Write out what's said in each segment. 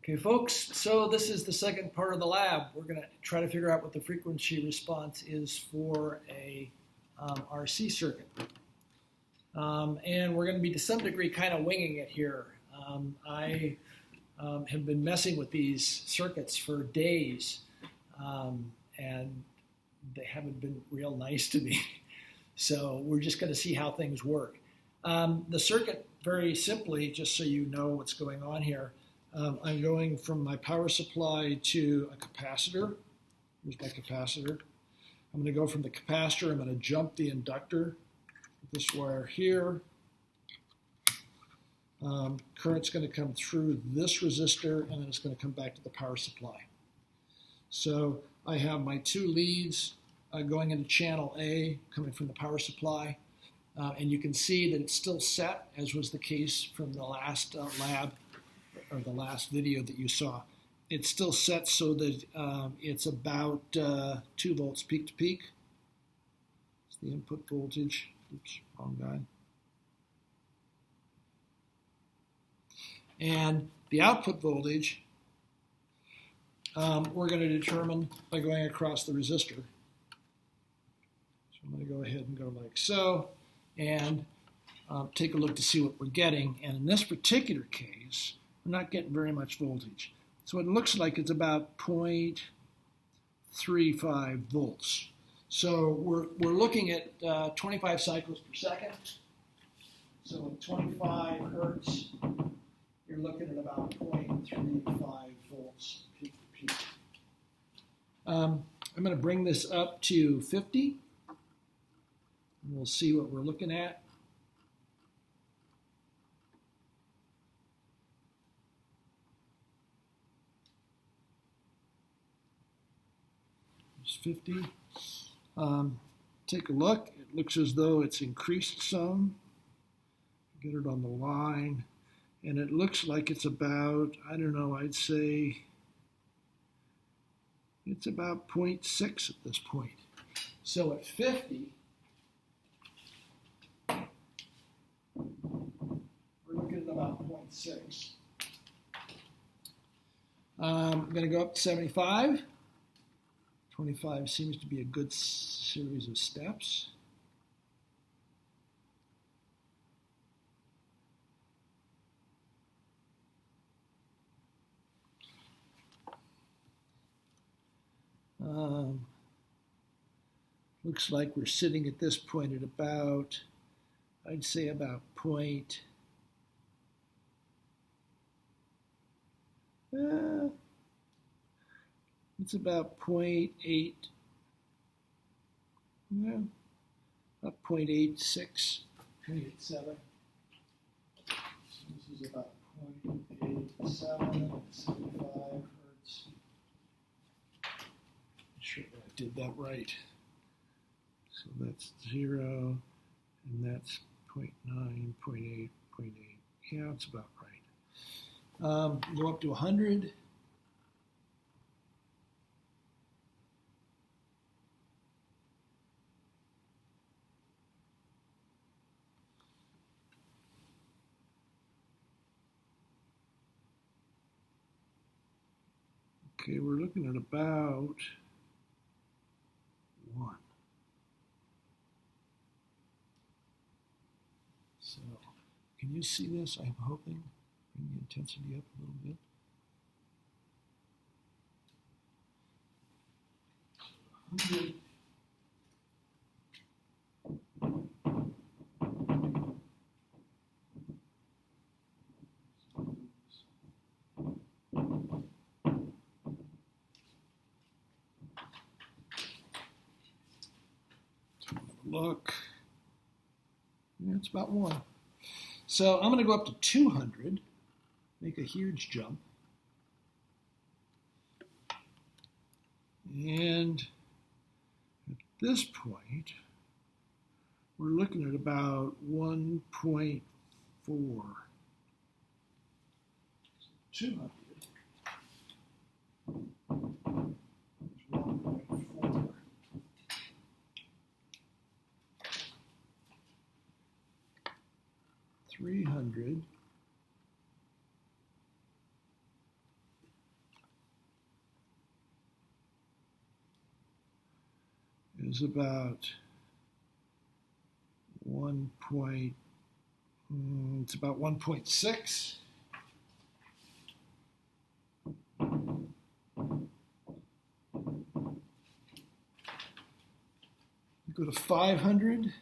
Okay, folks, so this is the second part of the lab. We're going to try to figure out what the frequency response is for a RC circuit. And we're going to be, to some degree, kind of winging it here. I have been messing with these circuits for days, and they haven't been real nice to me. So we're just going to see how things work. The circuit, very simply, just so you know what's going on here, I'm going from my power supply to a capacitor. Here's my capacitor. I'm going to go from the capacitor, I'm going to jump the inductor, this wire here. Current's going to come through this resistor, and then it's going to come back to the power supply. So I have my two leads going into channel A, coming from the power supply. And you can see that it's still set, as was the case from the last lab, or the last video that you saw. It's still set so that it's about 2 volts peak to peak. It's the input voltage. Oops, wrong guy. And the output voltage, we're going to determine by going across the resistor. So I'm going to go ahead and go like so, and take a look to see what we're getting. And in this particular case, we're not getting very much voltage. So it looks like it's about 0.35 volts. So we're looking at 25 cycles per second. So at 25 hertz, you're looking at about 0.35 volts peak to peak. I'm going to bring this up to 50. And we'll see what we're looking at. It's 50. Take a look. It looks as though it's increased some. Get it on the line. And it looks like it's about, I don't know, I'd say it's about 0.6 at this point. So at 50, we're looking at about 0.6. I'm going to go up to 75. 25 seems to be a good series of steps. Looks like we're sitting at this point at about, I'd say about it's about 0.8, yeah, about 0.86, 0.87. So this is about 0.87, 75 hertz. I'm sure that I did that right. So that's 0, and that's 0.9, 0.8, 0.8. Yeah, it's about right. Go up to 100. Okay, we're looking at about 1. So, can you see this? I'm hoping. Bring the intensity up a little bit. Look, yeah, it's about 1. So I'm going to go up to 200, make a huge jump. And at this point, we're looking at about 1.4. 200. 1.4. 300. is about it's about 1.6. Go to 500.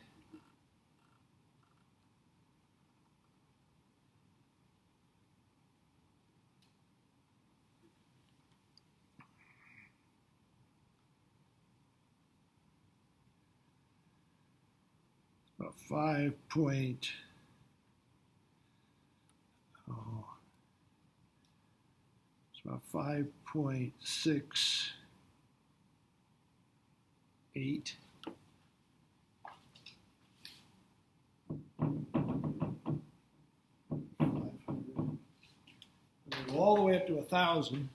About 5.0. It's about 5.68. Go all the way up to 1,000.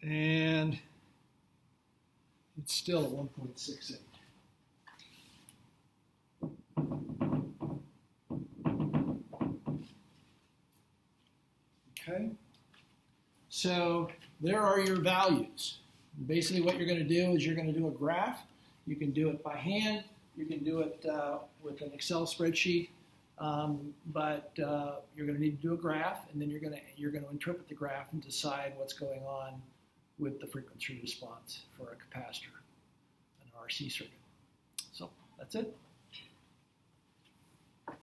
And it's still at 1.68. Okay, so there are your values. Basically what you're going to do is you're going to do a graph. You can do it by hand. You can do it with an Excel spreadsheet. But you're going to need to do a graph, and then you're going to interpret the graph and decide what's going on with the frequency response for a capacitor, an RC circuit. So that's it.